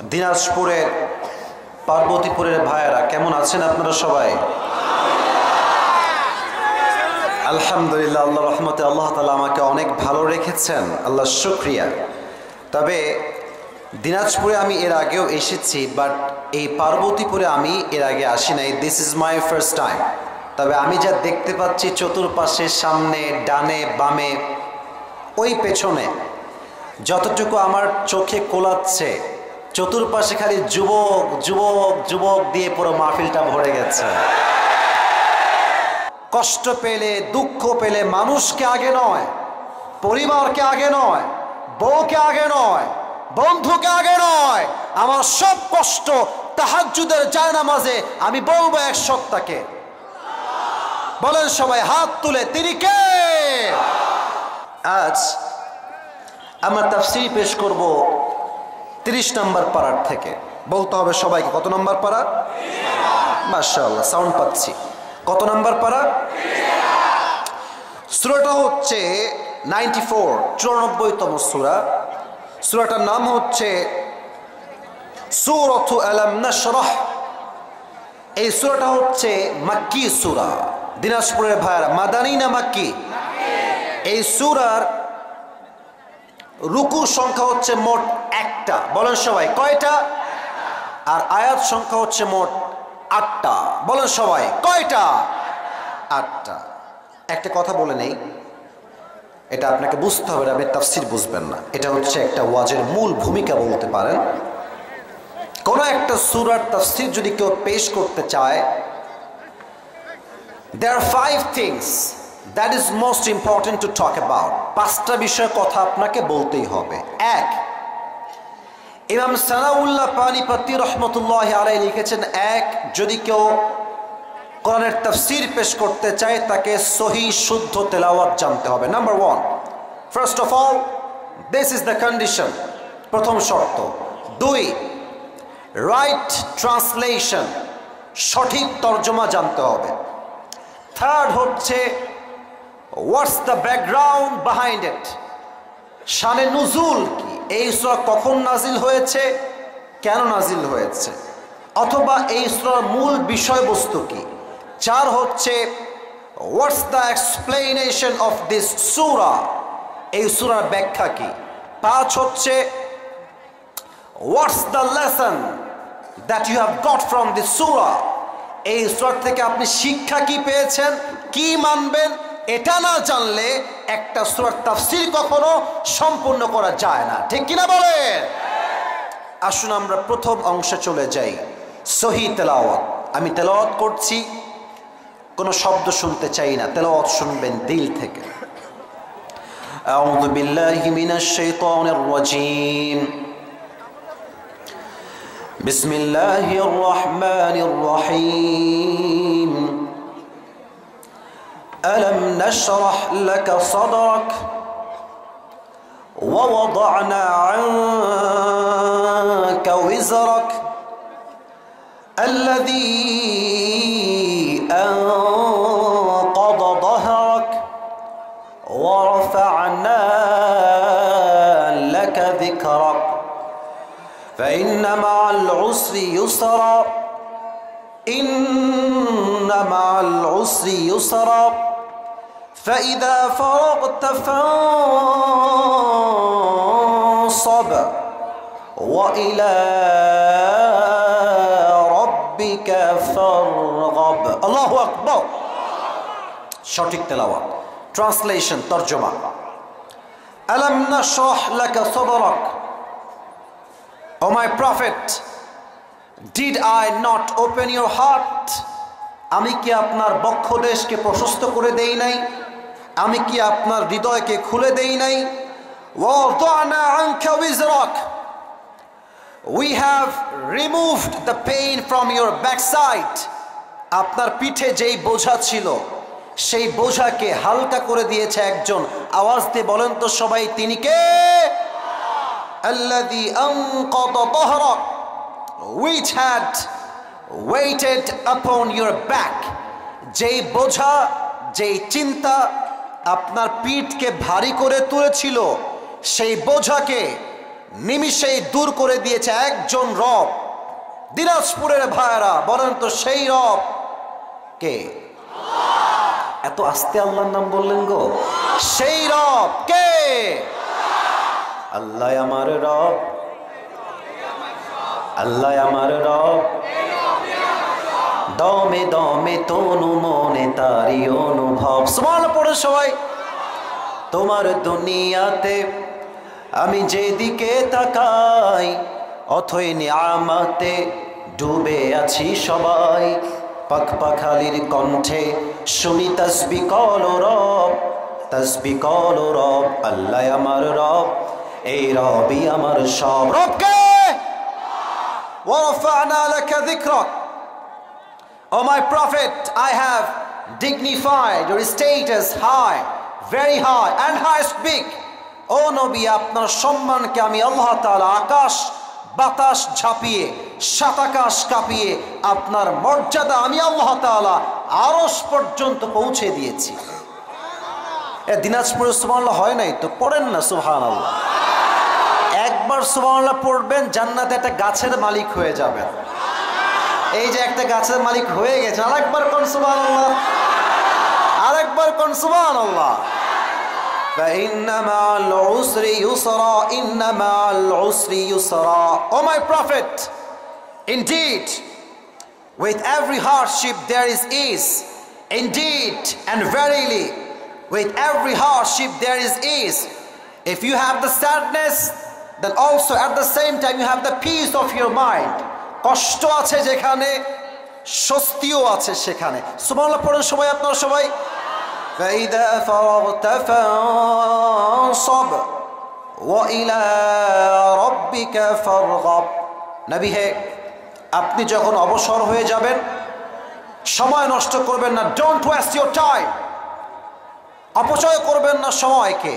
দিনাজপুরের পার্বতীপুরের ভাইয়েরা কেমন আছেন আপনারা সবাই? আলহামদুলিল্লাহ, আল্লাহ রহমতে আল্লাহ তাআলা আমাকে অনেক ভালো রেখেছেন, আল্লাহ শুকরিয়া। তবে দিনাজপুরে আমি এর আগেও এসেছি, বাট এই পার্বতীপুরে আমি এর আগে আসি নাই। This is my first time. তবে আমি যা দেখতে পাচ্ছি চতুর্পাশে, সামনে, ডানে, বামে, ওই পেছনে, যতটুকু আমার চোখে কোলাচ্ছে, চতুর্পাশে খালি যুবক যুবক যুবক দিয়ে পুরো মাহফিলটা ভরে গেছে। কষ্ট পেলে, দুঃখ পেলে মানুষকে আগে নয়, পরিবারকে আগে নয়, বউকে আগে নয়, বন্ধুকে আগে নয়, আমার সব কষ্ট তাহাজ্জুদের জায়নামাজে আমি বলবো এক সত্তাকে। বলেন সবাই হাত তুলে, তিনি কে? আজ আমরা তাফসীর পেশ করব 30 নম্বর পারার থেকে। বলতে হবে সবাইকে, কত নম্বর পারা? মাশাআল্লাহ, সাউন্ড পাচ্ছি। কত নম্বর পারা? সূরাটা হচ্ছে 94তম সূরা। সূরাটার নাম হচ্ছে সূরাতু আলাম নাশরাহ। এই সূরাটা হচ্ছে মাক্কি সূরা। দিনাজপুরের ভাইরা, মাদানী না মাক্কি? এই সূরার রুকু সংখ্যা হচ্ছে মোট 1টা। বলেন সবাই, কয়টা? আর আয়াত সংখ্যা হচ্ছে মোট 8টা। বলেন সবাই, কয়টা? 8টা। একটা কথা বলে নেই, এটা আপনাকে বুঝতে হবে, আপনি তাফসীর বুঝবেন না। এটা হচ্ছে একটা ওয়াজের মূল ভূমিকা বলতে পারেন। কোন একটা সূরার তাফসীর যদি কেউ পেশ করতে চায়, there are 5 things that is most important to talk about. 5টা বিষয়ের কথা আপনাকে বলতেই হবে। 1, ইমাম সানাউল্লাহ পানিপতি রহমতুল্লাহি আলাইহি লিখেছেন, 1, যদি কেউ কোরআনের তাফসীর পেশ করতে চায় তাকে সহিহ শুদ্ধ তেলাওয়াত জানতে হবে। Number 1, first of all this is the condition, প্রথম শর্ত। 2, রাইট ট্রান্সলেশন, সঠিক তর্জমা জানতে হবে। 3rd হচ্ছে what's the background behind it, শানে নুজুল কি, এই সূরা কখন নাজিল হয়েছে, কেন নাজিল হয়েছে, অথবা এই সূরার মূল বিষয়বস্তু কি। 4 হচ্ছে what's the explanation of this surah, এই সূরার ব্যাখ্যা কি। 5 হচ্ছে what's the lesson that you have got from this surah, এই সূরা থেকে আপনি শিক্ষা কি পেয়েছেন, কি মানবেন। এটা না জানলে একটা সূরার তাফসীর কখনো সম্পূর্ণ করা যায় না, ঠিক কিনা বলেন? আসুন আমরা প্রথম অংশে চলে যাই, সহিহ তেলাওয়াত। আমি তেলাওয়াত করছি, কোনো শব্দ শুনতে চাই না, তেলাওয়াত শুনবেন দিল থেকে। আউযু বিল্লাহি মিনাশ শাইতানির রাজীম। বিসমিল্লাহির রহমানির রহিম। ألم نشرح لك صدرك ووضعنا عنك وزرك الذي أنقض ظهرك ورفعنا لك ذكرك فإن مع العسر يسرا إن مع العسر يسرا فإذا فرغت فانصب وإلى ربك فارغب। الله أكبر। সঠিক তেলাওয়াত। ট্রান্সলেশন, তরজমা। আলাম নাশরাহ লাকা সাদরাক, O my prophet, did I not open your heart? আমি কি আপনার বক্ষদেশকে প্রশস্ত করে দেই নাই? আমি কি আপনার হৃদয়কে খুলে দেই নাই? ওয়াদানা আনকা উযরাক, we have removed the pain from your backside. আপনার পিঠে যেই বোঝা ছিল সেই বোঝাকে হালকা করে দিয়েছে একজন। আওয়াজ দিয়ে বলেন তো সবাই, তিনি কে? আল্লাযী আনকাদা যাহরাক, which had weighted upon your back, যেই বোঝা, যেই চিন্তা আপনার পিঠকে ভারী করে তুলেছিল, সেই বোঝাকে নিমিষেই দূর করে দিয়েছে একজন রব। দিনাজপুরের ভাইরা বলেন তো সেই রব কে? এত আস্তে আল্লাহর নাম বললেন গো। সেই রব কে? আল্লাহ আমার রব, আল্লাহ আমার রব, দমে দমে তনু মনে তারি অনুভব। সুবহানাল্লাহ পড়ে সবাই। তোমার দুনিয়াতে আমি যেদিকে তাকাই, অথই নিয়ামতে ডুবে আছি সবাই। পাক পাখালির কণ্ঠে শুনি তাসবিহ করো রব, তাসবিহ করো রব, আল্লাহ আমার রব, এই রবই আমার সব। রব কে? ওয়া রাফা'না লাকা যিকরাক। Oh my prophet, I have dignified your status high, very high and highest big. ও নবী, আপনার সম্মানকে আমি আল্লাহ তাআলা আকাশ বাতাস ঝাঁপিয়ে সাত আকাশ কাঁপিয়ে আপনার মর্যাদা আমি আল্লাহ তাআলা আরশ পর্যন্ত পৌঁছে দিয়েছি। দিনাজপুরে সুবহানাল্লাহ হয় নাই তো পড়েন না সুবহানাল্লাহ। একবার সুবহানাল্লাহ পড়বেন, জান্নাতে একটা গাছের মালিক হয়ে যাবেন। এই যে একটা গাছের মালিক হয়ে গেছে, আরেকবার কোন সুবহানাল্লাহ, আরেকবার কোন সুবহানাল্লাহ। فإن مع العسر يسرا إن مع العسر يسرا. Oh my prophet, indeed with every hardship there is ease. Indeed and verily with every hardship there is ease. If you have the sadness, then also at the same time you have the peace of your mind. কষ্ট আছে যেখানে, স্বস্তিও আছে সেখানে। সুবহানাল্লাহ পড়েন সবাই, আপনারা সবাই। فإذا فرغت فانصب وإلى ربك فارغب. নবী হে, আপনি যখন অবসর হয়ে যাবেন সময় নষ্ট করবেন না। ডোন্ট ওয়েস্ট ইউর টাইম, অপচয় করবেন না সময়কে।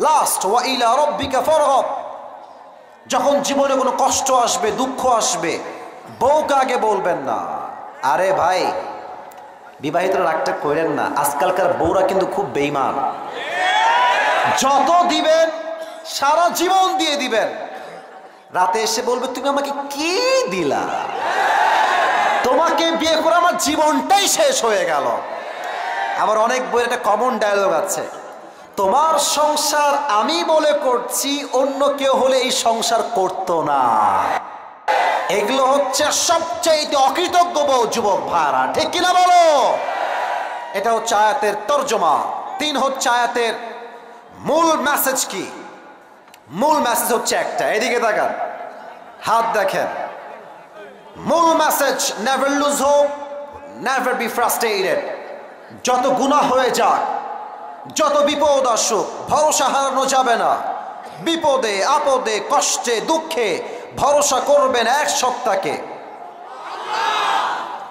লাস্ট ওয়া ইলা রাব্বিকা ফারগাব। যখন জীবনে কোনো কষ্ট আসবে, দুঃখ আসবে, বউকে আগে বলবেন না। আরে ভাই, বিবাহিতরা রাগটা করেন না, আজকালকার বউরা কিন্তু খুব বেঈমান। যত দিবেন সারা জীবন দিয়ে দিবেন, রাতে এসে বলবে তুমি আমাকে কি দিলা, তোমাকে বিয়ে করে আমার জীবনটাই শেষ হয়ে গেল। আবার অনেক বইয়ের একটা কমন ডায়লগ আছে, তোমার সংসার আমি বলে করছি, অন্য কেউ হলে এই সংসার করতো না। এগুলো হচ্ছে সবচেয়ে অকৃতজ্ঞ বউ যুবক ভাইরা, ঠিক কিনা বলো? এটা হচ্ছে আয়াতের তর্জমা। 3 হচ্ছে আয়াতের মূল মেসেজ কি? মূল মেসেজ হচ্ছে একটা, এদিকে তাকান, হাত দেখেন। মূল message, never lose hope, never be frustrated. যত গুনাহ হয়ে যাক, যত বিপদ আসুক, ভরসা হারানো যাবে না। বিপদে আপদে কষ্টে দুঃখে ভরসা করবেন এক সত্তাকে।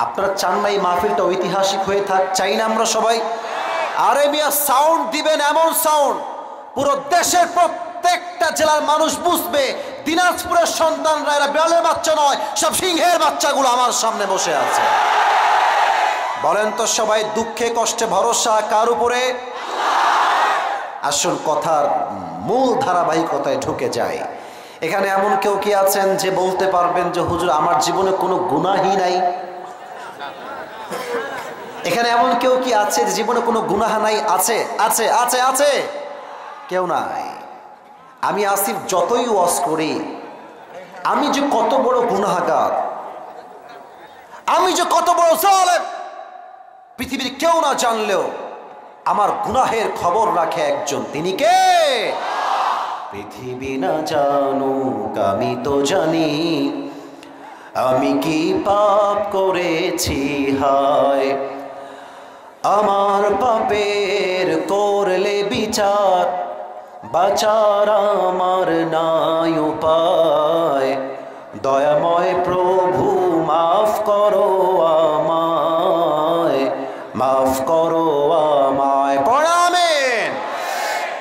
আপনারা চান না এই মাহফিলটা ঐতিহাসিক হয়ে থাক? চাই না আমরা সবাই? আরে মিয়া, সাউন্ড দিবেন এমন সাউন্ড পুরো দেশের প্রত্যেকটা জেলার মানুষ বুঝবে দিনাজপুরের সন্তানরা এরা বিড়ালের বাচ্চা নয়, সব সিংহের বাচ্চাগুলো আমার সামনে বসে আছে। বলেন তো সবাই, দুঃখে কষ্টে ভরসা কার উপরে? আসল কথার মূল ধারাবাহিকতায় ঢুকে যায়। এখানে এমন কেউ কি আছেন যে বলতে পারবেন যে হুজুর আমার জীবনে কোনো গুনাহই নাই? এখানে এমন কেউ কি আছে যে জীবনে কোনো গুনাহ নাই? আছে আছে আছে আছে, কেউ নাই। আমি আসিফ যতই ওয়াজ করি, আমি যে কত বড় গুনাহগার, আমি যে কত বড় জালেম, পৃথিবীর কেউ না জানলেও আমার গুনাহের খবর রাখে একজন, তিনি কে? পৃথিবী না জানুক আমি তো জানি, আমি কি পাপ করেছি হায়। আমার পাপের করলে বিচার, বাঁচার আমার নাই উপায়। দয়াময় প্রভু মাফ করো আমায়, মাফ করো আমায়। পড়া আমিন।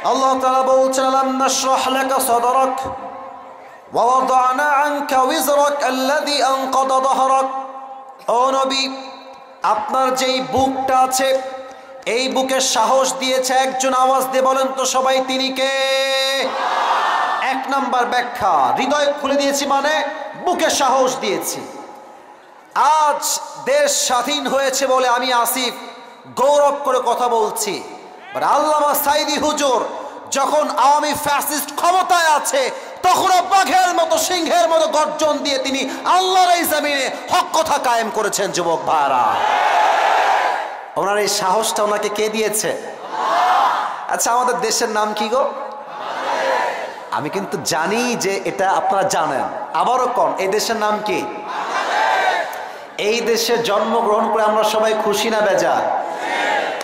আল্লাহ তাআলা বলছেন, আলাম নাশরাহ লাকা সাদরাক ওয়া ওয়াদানা আনকা ওয়িজরাক আল্লাযী আনকাদা যাহরাক। ও নবী, আপনার যেই বুকটা আছে এই বুকে সাহস দিয়েছে একজন। আওয়াজ দিয়ে বলেন তো সবাই, তিনি কে? এক নাম্বার ব্যাখ্যা, হৃদয় খুলে দিয়েছি মানে বুকে সাহস দিয়েছি। আজ দেশ স্বাধীন হয়েছে বলে আমি আসিফ গৌরব করে কথা বলছি, বাট আল্লামা সাঈদী হুজুর যখন আওয়ামী ফ্যাসিস্ট ক্ষমতায় আছে তখনও বাঘের মতো সিংহের মতো গর্জন দিয়ে তিনি আল্লাহর এই জমিনে হক কথা কায়েম করেছেন। যুবক ভাইরা, ওনার এই সাহসটা ওনাকে কে দিয়েছে? আচ্ছা, আমাদের দেশের নাম কি গো? আমি কিন্তু জানি যে এটা আপনারা জানেন, আবারও কম, এই দেশের নাম কি? এই দেশে জন্মগ্রহণ করে আমরা সবাই খুশি না বেজার?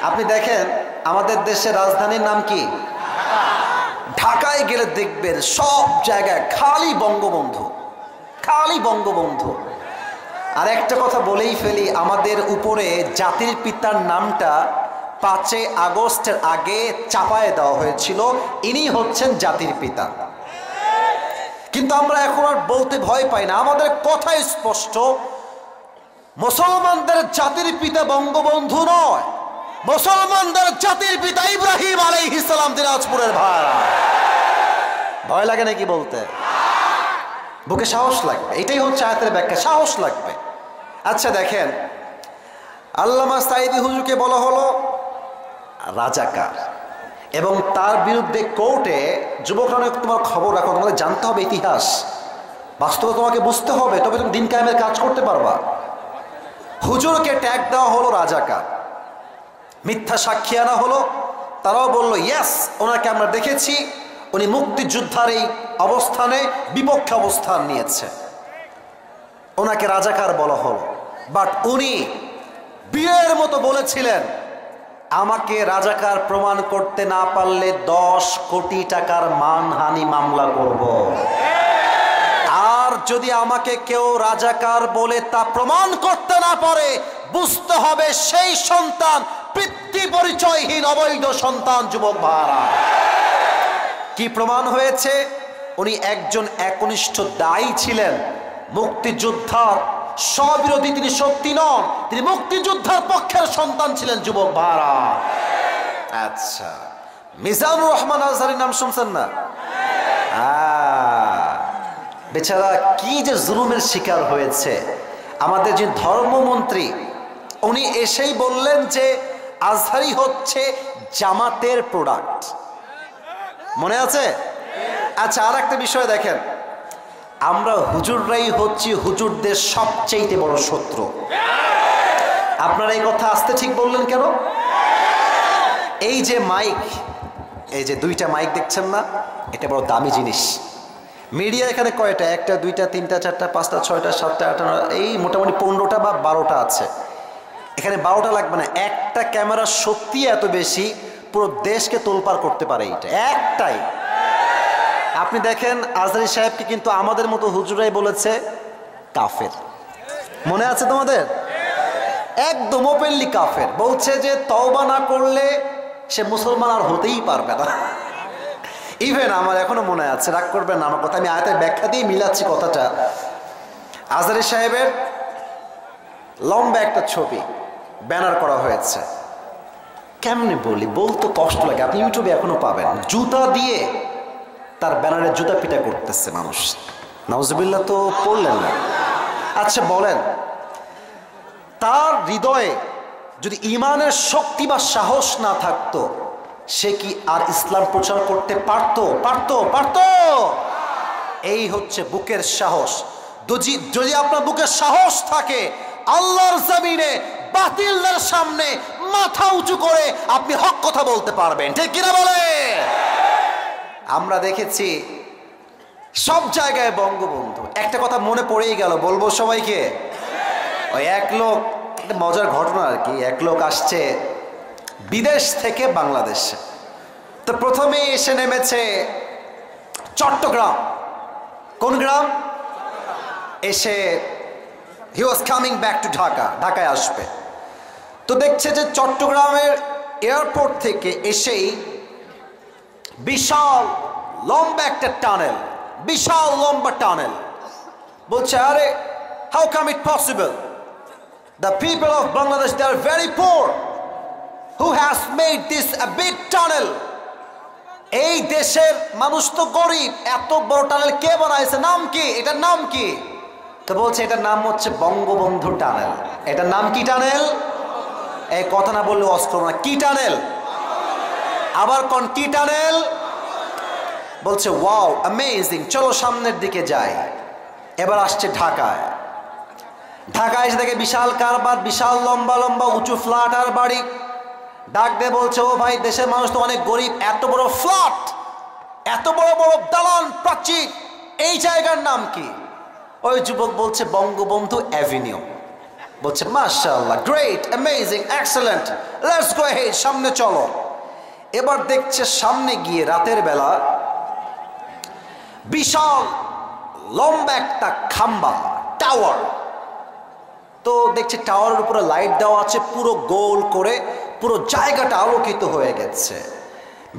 আপনি দেখেন আমাদের দেশের রাজধানীর নাম কি? ঢাকায় গেলে দেখবেন সব জায়গায় খালি বঙ্গবন্ধু, খালি বঙ্গবন্ধু। আর একটা কথা বলেই ফেলি, আমাদের উপরে জাতির পিতার নামটা 5 আগস্টের আগে চাপায় দেওয়া হয়েছিল, ইনি হচ্ছেন জাতির পিতা। কিন্তু আমরা এখন আর বলতে ভয় পাই না, আমাদের কথাই স্পষ্ট, মুসলমানদের জাতির পিতা বঙ্গবন্ধু নয়, মুসলমানদের জাতির পিতা ইব্রাহিম আলাইহিস সালাম, দিনাজপুরের ভাইরা। ভয় লাগে নাকি বলতে? বুকে সাহস লাগবে, এটাই হচ্ছে আয়াতের ব্যাখ্যা, সাহস লাগবে। আচ্ছা দেখেন, আল্লামা সাঈদী হুজুরকে বলা হলো রাজাকার, এবং তার বিরুদ্ধে কোর্টে, যুবকরা তোমার খবর রাখো, তোমাদের জানতে হবে ইতিহাস, বাস্তবে তোমাকে বুঝতে হবে, তবে তুমি দিন কায়েমের কাজ করতে পারবা। হুজুরকে ট্যাগ দেওয়া হলো রাজাকার, মিথ্যা সাক্ষী আনা হলো, তারাও বললো ইয়েস, ওনাকে আমরা দেখেছি, উনি মুক্তিযোদ্ধার এই অবস্থানে বিপক্ষে অবস্থান নিয়েছে, ওনাকে রাজাকার বলা হলো। বাট উনি বীরের মতো বলেছিলেন, আমাকে রাজাকার প্রমাণ করতে না পারলে 10 কোটি টাকার মানহানি মামলা করব, আর যদি আমাকে কেউ রাজাকার বলে তা প্রমাণ করতে না পারে, বুঝতে হবে সেই সন্তান পিতৃ পরিচয়হীন অবৈধ সন্তান। যুবক ভাইরা, কি প্রমাণ হয়েছে? উনি একজন একনিষ্ঠ দায়ী ছিলেন, মুক্তিযোদ্ধার স্ববিরোধী তিনি সত্যি নন, তিনি মুক্তিযোদ্ধার পক্ষের সন্তান ছিলেন। যুবক ভাইরা, আচ্ছা, মিজানুর রহমান আজহারীর নাম শুনছেন না? বেচারা কি যে জুলুমের শিকার হয়েছে। আমাদের যে ধর্মমন্ত্রী, উনি এসেই বললেন যে আজহারী হচ্ছে জামাতের প্রোডাক্ট, মনে আছে? আচ্ছা, আর একটা বিষয় দেখেন, আমরা হুজুররাই হচ্ছি হুজুরদের সবচেয়ে বড় শত্রু। আপনারা এই কথা আসতে ঠিক বললেন কেন? এই যে মাইক, এই যে 2টা মাইক দেখছেন না, এটা বড় দামি জিনিস। মিডিয়া এখানে কয়টা? 1টা 2টা 3টা 4টা 5টা 6টা 7টা 8টা, এই মোটামুটি 15টা বা 12টা আছে। এখানে 12টা লাগবে না, একটা ক্যামেরার শক্তি এত বেশি, পুরো দেশকে তোলপাড় করতে পারে এইটা একটাই। আপনি দেখেন আজহারী সাহেবকে কিন্তু আমাদের মতো হুজুরাই বলেছে কাফের, মনে আছে তোমাদের? একদম ওপেনলি কাফের, বলছে যে তওবা না করলে সে মুসলমান আর হতেই পারবে না। ইভেন আমার এখনো মনে আছে, রাগ করবেন না আমার কথা, আমি আয়াতের ব্যাখ্যা দিয়ে মিলাচ্ছি কথাটা। আজহারী সাহেবের লম্বা একটা ছবি ব্যানার করা হয়েছে, কেমনে বলি, বলতে কষ্ট লাগে, আপনি ইউটিউবে এখনো পাবেন, জুতা দিয়ে তার ব্যানারে জুতা পিটা করতেছে মানুষ। নাউজুবিল্লাহ তো পড়লেন না? আচ্ছা বলেন, তার হৃদয়ে যদি ঈমানের শক্তি বা সাহস না থাকতো, সে কি আর ইসলাম প্রচার করতে পারতো? এই হচ্ছে বুকের সাহস। যদি আপনার বুকের সাহস থাকে, আল্লাহর জমিনে বাতিলদের সামনে মাথা উঁচু করে আপনি হক কথা বলতে পারবেন, ঠিক কিনা বলে? আমরা দেখেছি সব জায়গায় বঙ্গবন্ধু। একটা কথা মনে পড়েই গেল, বলবো সবাইকে। ওই এক লোক, একটা মজার ঘটনা আর কি, এক লোক আসছে বিদেশ থেকে বাংলাদেশে, তো প্রথমে এসে নেমেছে চট্টগ্রাম। কোন গ্রাম? এসে he was coming back to Dhaka, ঢাকায় আসবে। তো দেখছে যে চট্টগ্রামের এয়ারপোর্ট থেকে এসেই বিশাল লম্বা একটা টানেল, বিশাল লম্বা টানেল। বলছে আরে how come it possible, the people of Bangladesh they are very poor, who has made this a big tunnel? এই দেশের মানুষ তো গরিব, এত বড় টানেল কে বানাইছে, নাম কি, এটার নাম কি? তো বলছে এটার নাম হচ্ছে বঙ্গবন্ধু টানেল। এটার নাম কি টানেল? এই কথা না বললে অস্ত্র না, কি টানেল? আবার কোন কি টানেল? বলছে ওয়াও অ্যামেজিং, চলো সামনের দিকে যাই। এবার আসছে ঢাকায়। ঢাকায় এসে দেখে বিশাল কারবার, বিশাল লম্বা লম্বা উঁচু ফ্ল্যাট আর বাড়ি। ডাক দিয়ে বলছে ও ভাই, দেশের মানুষ তো অনেক গরিব, এত বড় ফ্ল্যাট, এত বড় বড় দালান প্রাচীর, এই জায়গার নাম কি? ওই যুবক বলছে বঙ্গবন্ধু অ্যাভিনিউ। বলছে মাশাআল্লাহ, great, amazing, excellent, let's go head, সামনে চলো। এবার দেখছে সামনে গিয়ে রাতের বেলা বিশাল লম্বা একটা খাম্বা, টাওয়ার। তো দেখছে টাওয়ারের উপরে লাইট দেওয়া আছে, পুরো গোল করে পুরো জায়গাটা আলোকিত হয়ে গেছে।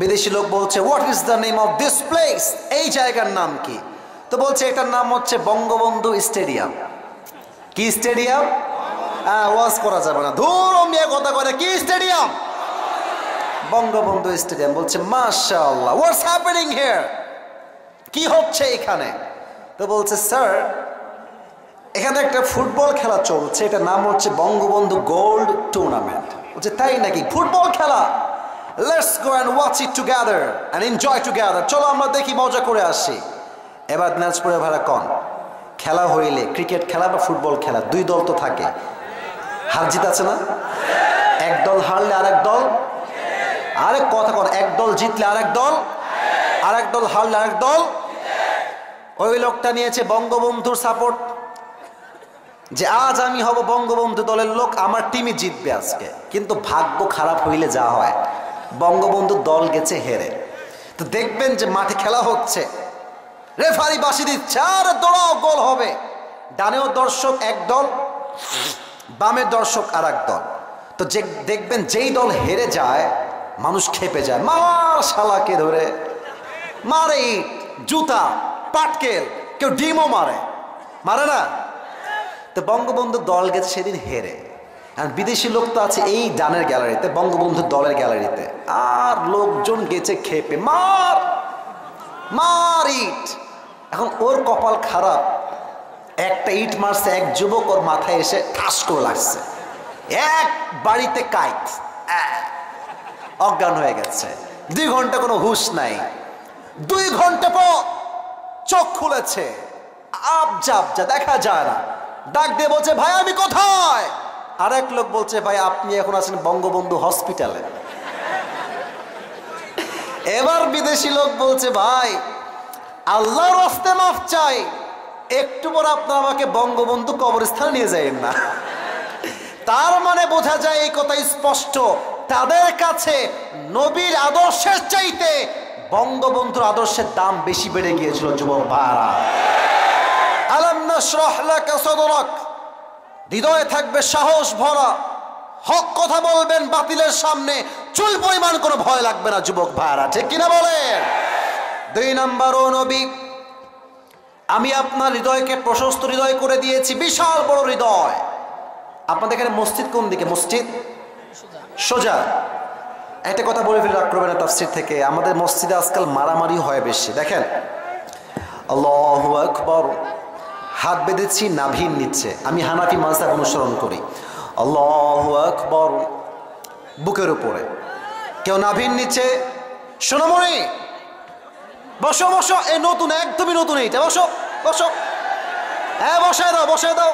বিদেশি লোক বলছে what is the name of this place, এই জায়গার নাম কি? তো বলছে এটার নাম হচ্ছে বঙ্গবন্ধু স্টেডিয়াম। কি স্টেডিয়াম? ওয়াজ করা যাবে না, ধুর মিয়া কথা করে, কি স্টেডিয়াম? বঙ্গবন্ধু স্টেডিয়াম। বলছে মাশাআল্লাহ, হোয়াটস হ্যাপেনিং হিয়ার, কি হচ্ছে এখানে? তো বলছে স্যার, এখানে একটা ফুটবল খেলা চলছে, এটার নাম হচ্ছে বঙ্গবন্ধু গোল্ড টুর্নামেন্ট। বলছে তাই নাকি, ফুটবল খেলা? Let's go and watch it together and enjoy together, চলো আমরা দেখি, মজা করে আসি। এবার দিনাজপুরে ভাড়া কন, খেলা হইলে ক্রিকেট খেলা বা ফুটবল খেলা, দুই দল তো থাকে, হার জিত আছে না? এক দল হারলে আরেক দল, আরেক কথা কন, এক দল জিতলে আরেক দল, আরেক দল হারলে আরেক দল। ওই লোকটা নিয়েছে বঙ্গবন্ধুর সাপোর্ট, যে আজ আমি হব বঙ্গবন্ধু দলের লোক, আমার টিমই জিতবে আজকে। কিন্তু ভাগ্য খারাপ হইলে যা হয়, বঙ্গবন্ধু দল গেছে হেরে। তো দেখবেন যে মাঠে খেলা হচ্ছে, রেফারি বাঁশি দিচ্ছে, আর দৌড়াও, গোল হবে। ডানেও দর্শক এক দল, বামের দর্শক আর এক দল। তো যে দেখবেন যেই দল হেরে যায়, মানুষ খেপে যায়, মার শালাকে ধরে, মারে ইট, জুতা, পাটকেল, কেউ ডিমও মারে, মারে না? তো বঙ্গবন্ধু দল গেছে সেদিন হেরে, আর বিদেশি লোক তো আছে এই ডানের গ্যালারিতে, বঙ্গবন্ধু দলের গ্যালারিতে, আর লোকজন গেছে খেপে, মার মার ইট। এখন ওর কপাল খারাপ, একটা ইট মারছে এক যুবক, ওর মাথায় এসে ঠাস করে লাগছে, এক বাড়িতে কাইত, অজ্ঞান হয়ে গেছে। 2 ঘন্টা কোনো হুঁশ নাই। 2 ঘন্টা পর চোখ খুলেছে, আবজাব যা দেখা যায় না। ডাক দিয়ে বলছে ভাই আমি কোথায়? আরেক লোক বলছে ভাই আপনি এখন আছেন বঙ্গবন্ধু হসপিটালে। এবার বিদেশি লোক বলছে ভাই আল্লাহর রাস্তে মাফ চাই, একটু পর আপনার আমাকে বঙ্গবন্ধু কবরস্থানে নিয়ে যাবেন না। তার মানে বোঝা যায় এই কথা স্পষ্ট, তাদের কাছে নবীর আদর্শের চাইতে বঙ্গবন্ধুর আদর্শের দাম বেশি বেড়ে গিয়েছিল। যুবক ভাইরা, আলাম নাশরাহ লাকা সাদরাক, হৃদয়ে থাকবে সাহস ভরা, হক কথা বলবেন বাতিলের সামনে, চুল পরিমাণ কোনো ভয় লাগবে না। যুবক ভাইরা ঠিক কিনা বলেন? 2 নাম্বার, ও নবী আমি আপনার হৃদয়কে প্রশস্ত হৃদয় করে দিয়েছি, বিশাল বড় হৃদয়। আপনাদের এখানে মসজিদ কোন দিকে? মসজিদ সোজা। একটা কথা বলে ফেলে রাগ করবেন না তাফসীর থেকে, আমাদের মসজিদে আজকাল মারামারি হয় বেশি। দেখেন আল্লাহু আকবার, হাত বেঁধেছি নাভির নিচে, আমি হানাফি মাযহাব অনুসরণ করি, আল্লাহু আকবার বুকের উপরে, কেউ নাভির নিচে। সোনামণি বসো বসো, এ নতুন, একদমই নতুন এইটা, বসো বসো, হ্যাঁ বসায় দাও বসায় দাও,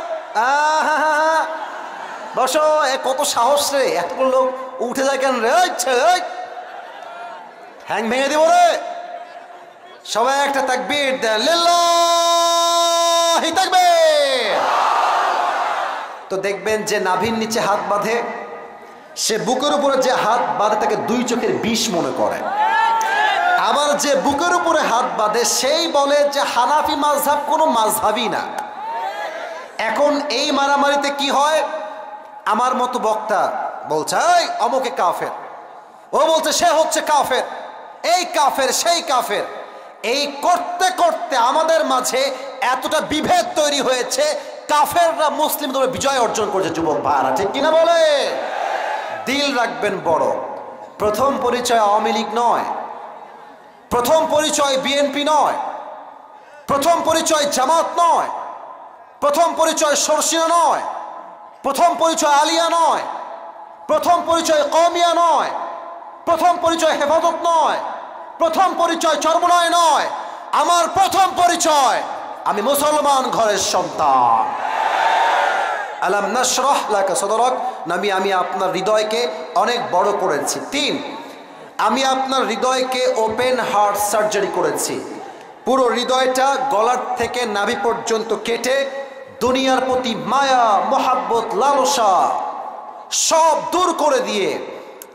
বসো। এ কত সাহস রে, এতগুলো লোক উঠে যায় কেন রে? হ্যাং ভেঙে দিব রে। সবাই একটা তাকবীর দেন, লিল্লাহি তাকবীর। তো দেখবেন যে নাভির নিচে হাত বাঁধে, সে বুকের উপরে যে হাত বাঁধে তাকে 2 চোখের বিষ মনে করে। আবার যে বুকের উপরে হাত বাঁধে সেই বলে যে হানাফি মাযহাব কোনো মাযহাবই না। এখন এই মারামারিতে কি হয়, আমার মতো বক্তা বলছে এই অমুকে কাফের, ও বলছে সে হচ্ছে কাফের, এই কাফের সেই কাফের। এই করতে করতে আমাদের মাঝে এতটা বিভেদ তৈরি হয়েছে, কাফেররা মুসলিম ধর্মে বিজয় অর্জন করছে। যুবক ভাইরা ঠিক কিনা বলে? দিল রাখবেন বড়, প্রথম পরিচয় আওয়ামী লীগ নয়, প্রথম পরিচয় বিএনপি নয়, প্রথম পরিচয় জামাত নয়, প্রথম পরিচয় সরসিনা নয়, প্রথম পরিচয় আলিয়া নয়, প্রথম পরিচয় কওমিয়া নয়, প্রথম পরিচয় হেফাজত নয়, প্রথম পরিচয় চরমনায় নয়। আমার প্রথম পরিচয় আমি মুসলমান ঘরের সন্তান। আলাম নাশরাহ লাকা সাদরাক, আমি আপনার হৃদয়কে অনেক বড় করেছি। 3, আমি আপনার হৃদয়কে ওপেন হার্ট সার্জারি করেছি। পুরো হৃদয়টা গলার থেকে নাভি পর্যন্ত কেটে দুনিয়ার প্রতি মায়া, মোহাব্বত, লালসা সব দূর করে দিয়ে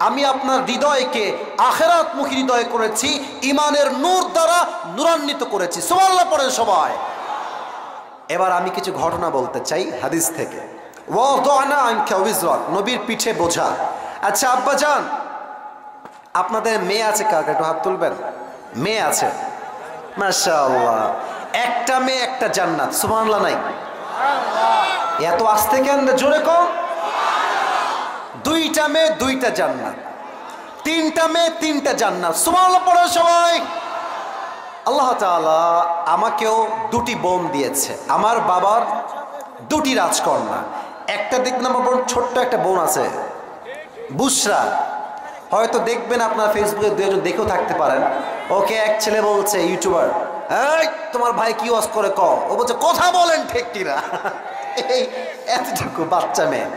আমি আপনার হৃদয়কে আখিরাতমুখী হৃদয় করেছি, ইমানের নূর দ্বারা নূরান্বিত করেছি। সুবহানাল্লাহ পড়েন সবাই। এবার আমি কিছু ঘটনা বলতে চাই হাদিস থেকে। ওয়াদানা আনকা উযরাক, নবীর পিঠে বোঝা। আচ্ছা আব্বাজান, আপনাদের মেয়ে আছে কার? একটু হাত তুলবেন। মেয়ে আছে? মাশাআল্লাহ। একটা মেয়ে একটা জান্নাত। সুবহানাল্লাহ নাই? এত আস্তে কেন? জোরে কম। 2টা মেয়ে 2টা জান্নাত, 3টা মেয়ে 3টা জান্নাত। সুবহানাল্লাহ পড়ো সবাই। আল্লাহ তাআলা আমাকেও 2টি বোন দিয়েছে। আমার বাবার 2টি রাজকন্যা। একটা দেখলাম আমার ছোট্ট একটা বোন আছে, বুশরা। হয়তো দেখবেন আপনার ফেসবুকে 2জন দেখেও থাকতে পারেন। ওকে এক ছেলে বলছে, ইউটিউবার, এই তোমার ভাই কি ওয়াজ করে কও? ও বলছে কথা বলেন ঠিক কিনা। এই এতটুকু বাচ্চা মেয়ে।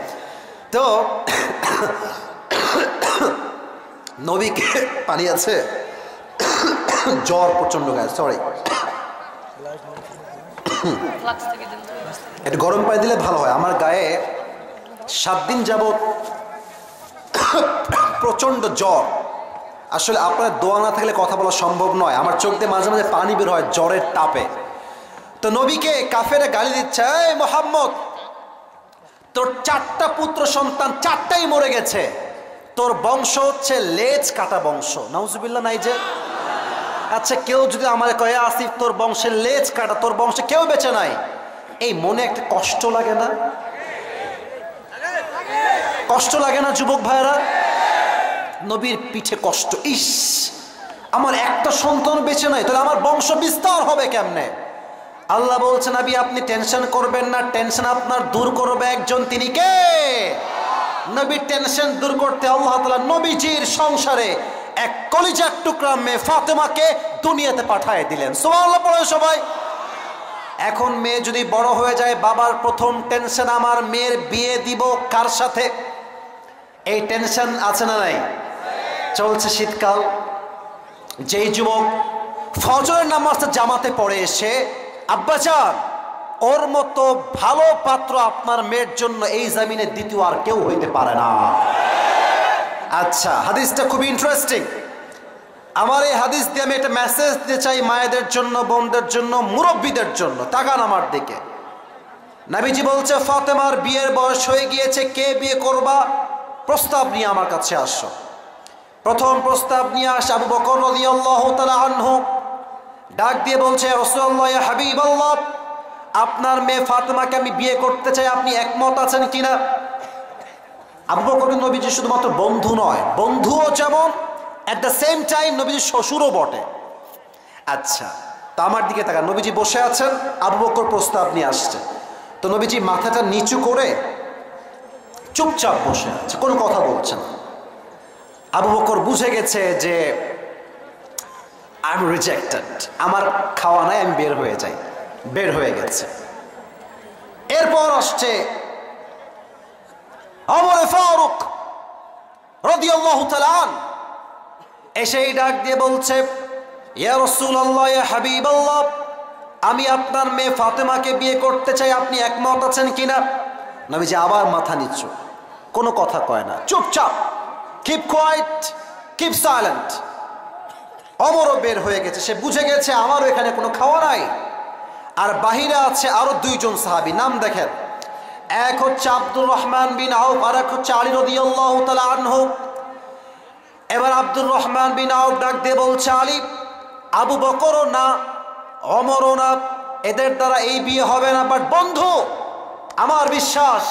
তো নবীকে পানি আছে, জ্বর প্রচন্ড গায়ে, সরি একটু গরম পানি দিলে ভালো হয়। আমার গায়ে 7 দিন যাবত প্রচন্ড জ্বর। আসলে আপনার দোয়া না থাকলে কথা বলা সম্ভব নয়। আমার চোখ দিয়ে মাঝে মাঝে পানি বের হয় জ্বরের তাপে। তো নবীকে কাফেরে গালি দিচ্ছে, এই মুহাম্মদ, তোর 4টা পুত্র সন্তান 4টাই মরে গেছে, তোর বংশ হচ্ছে লেজ কাটা বংশ। নাউজুবিল্লাহ নাই যে? আচ্ছা কেউ যদি আমার কয়ে, আসিফ তোর বংশের লেজ কাটা, তোর বংশে কেউ বেঁচে নাই, এই মনে একটা কষ্ট লাগে না? কষ্ট লাগে না যুবক ভাইরা? নবীর পিঠে কষ্ট, ইস আমার একটা সন্তান বেঁচে নাই, তাহলে আমার বংশ বিস্তার হবে কেমনে? আল্লাহ বলছেন, নবী আপনি টেনশন করবেন না, টেনশন আপনার দূর করবে একজন, তিনি কে? নবীর টেনশন দূর করতে আল্লাহ তাআলা নবীজির সংসারে এক কলিজার টুকরা মেয়ে ফাতেমাকে দুনিয়াতে পাঠিয়ে দিলেন। সুবহানাল্লাহ পড়ো সবাই। এখন মেয়ে যদি বড় হয়ে যায়, বাবার প্রথম টেনশন আমার মেয়ের বিয়ে দিব কার সাথে? এই টেনশন আছে না নাই? চলছে শীতকাল। যেই যুবক ফজরের নামাজটা জামাতে পড়ে এসে, আব্বাজান ওর মতো ভালো পাত্র আপনার মেয়ের জন্য এই জমিনে দ্বিতীয় আর কেউ হইতে পারে না। আচ্ছা হাদিসটা খুব ইন্টারেস্টিং। আমার এই হাদিস দিয়ে আমি একটা মেসেজ দিতে চাই মায়েদের জন্য, বোনদের জন্য, মুরব্বীদের জন্য। তাকান আমার দিকে। নবীজি বলছে, ফাতেমার বিয়ের বয়স হয়ে গিয়েছে, কে বিয়ে করবা? প্রস্তাব নিয়ে আমার কাছে আসো। প্রথম প্রস্তাব নিয়ে আসে আবু বকর রাদিয়াল্লাহু তাআলা আনহু। ডাক দিয়ে বলছে, রাসূলুল্লাহ ইয়া হাবিবাল্লাহ, আপনার মেয়ে ফাতেমাকে আমি বিয়ে করতে চাই, আপনি একমত আছেন কিনা? আবু বকর নবীজি শুধুমাত্র বন্ধু নয়, বন্ধুও যেমন, এট দ্য সেম টাইম নবীজি শ্বশুরও বটে। আচ্ছা তো আমার দিকে তাকান, নবীজি বসে আছেন, আবু বকর প্রস্তাব নিয়ে আসছে। তো নবীজি মাথাটা নিচু করে চুপচাপ বসে আছে, কোনো কথা বলছে না। আবু বকর বুঝে গেছে যে আই এম রিজেক্টেড, আমার খাওয়া নাই, আমি বের হয়ে যাই। বের হয়ে গেছে। এরপর আসছে ওমর ফারুক রাদিয়াল্লাহু তাআলা আন, এসেই ডাক দিয়ে বলছে, ইয়া রাসূলুল্লাহ ইয়া হাবিবাল্লাহ, আমি আপনার মেয়ে ফাতেমাকে বিয়ে করতে চাই, আপনি একমত আছেন কিনা? নবীজি আবার মাথা নিচু, কোনো কথা কয় না, চুপচাপ, কিপ কোয়াইট, কিপ সাইলেন্ট। ওমরও বের হয়ে গেছে, সে বুঝে গেছে আমারও এখানে কোনো খাওয়া নাই। আর বাহিরে আছে আরো 2 জন সাহাবী, নাম দেখেন, এক হচ্ছে আব্দুর রহমান বিন আউফ, আর এক হচ্ছে আলী রাদিয়াল্লাহু তাআলা আনহু। এবার আব্দুর রহমান বিন আউফ ডাক দিয়ে বলছে, আলী, আবু বকরও না, ওমরও না, এদের দ্বারা এই বিয়ে হবে না। বাট বন্ধু, আমার বিশ্বাস